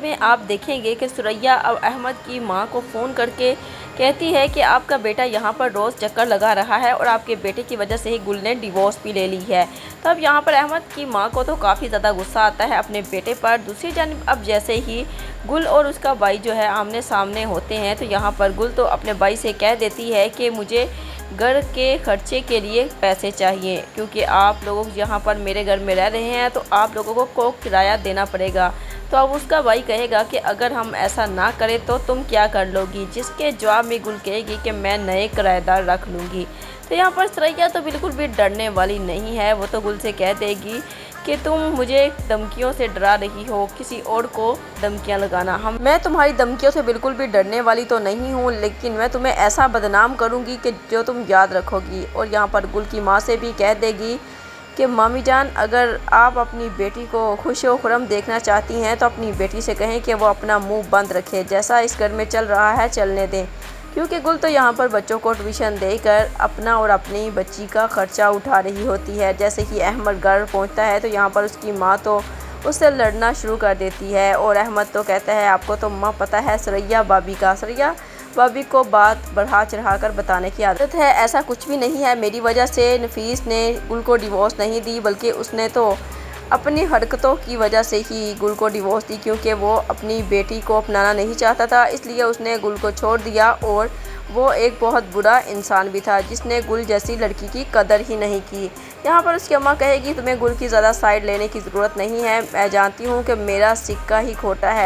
में आप देखेंगे कि सुरैया अब अहमद की मां को फ़ोन करके कहती है कि आपका बेटा यहाँ पर रोज़ चक्कर लगा रहा है और आपके बेटे की वजह से ही गुल ने डिवोर्स भी ले ली है। तब यहाँ पर अहमद की मां को तो काफ़ी ज़्यादा गुस्सा आता है अपने बेटे पर। दूसरी जानिब अब जैसे ही गुल और उसका भाई जो है आमने सामने होते हैं तो यहाँ पर गुल तो अपने भाई से कह देती है कि मुझे घर के खर्चे के लिए पैसे चाहिए, क्योंकि आप लोग यहाँ पर मेरे घर में रह रहे हैं तो आप लोगों को किराया देना पड़ेगा। तो अब उसका भाई कहेगा कि अगर हम ऐसा ना करें तो तुम क्या कर लोगी, जिसके जवाब में गुल कहेगी कि मैं नए किराएदार रख लूँगी। तो यहाँ पर सुरैया तो बिल्कुल भी डरने वाली नहीं है, वो तो गुल से कह देगी कि तुम मुझे धमकियों से डरा रही हो, किसी और को धमकियां लगाना। मैं तुम्हारी धमकियों से बिल्कुल भी डरने वाली तो नहीं हूँ, लेकिन मैं तुम्हें ऐसा बदनाम करूँगी कि जो तुम याद रखोगी। और यहाँ पर गुल की माँ से भी कह देगी कि मामी जान, अगर आप अपनी बेटी को खुश व खुर्रम देखना चाहती हैं तो अपनी बेटी से कहें कि वो अपना मुंह बंद रखे, जैसा इस घर में चल रहा है चलने दें। क्योंकि गुल तो यहाँ पर बच्चों को ट्यूशन देकर अपना और अपनी बच्ची का खर्चा उठा रही होती है। जैसे ही अहमद घर पहुँचता है तो यहाँ पर उसकी माँ तो उससे लड़ना शुरू कर देती है और अहमद तो कहता है आपको तो माँ पता है सुरैया भाभी को बात बढ़ा चढ़ा कर बताने की आदत है। ऐसा कुछ भी नहीं है, मेरी वजह से नफीस ने गुल को डिवोर्स नहीं दी, बल्कि उसने तो अपनी हरकतों की वजह से ही गुल को डिवोर्स दी, क्योंकि वो अपनी बेटी को अपनाना नहीं चाहता था, इसलिए उसने गुल को छोड़ दिया। और वो एक बहुत बुरा इंसान भी था जिसने गुल जैसी लड़की की कदर ही नहीं की। यहाँ पर उसकी अम्मा कहेगी तुम्हें गुल की ज़्यादा साइड लेने की ज़रूरत नहीं है, मैं जानती हूँ कि मेरा सिक्का ही खोटा है।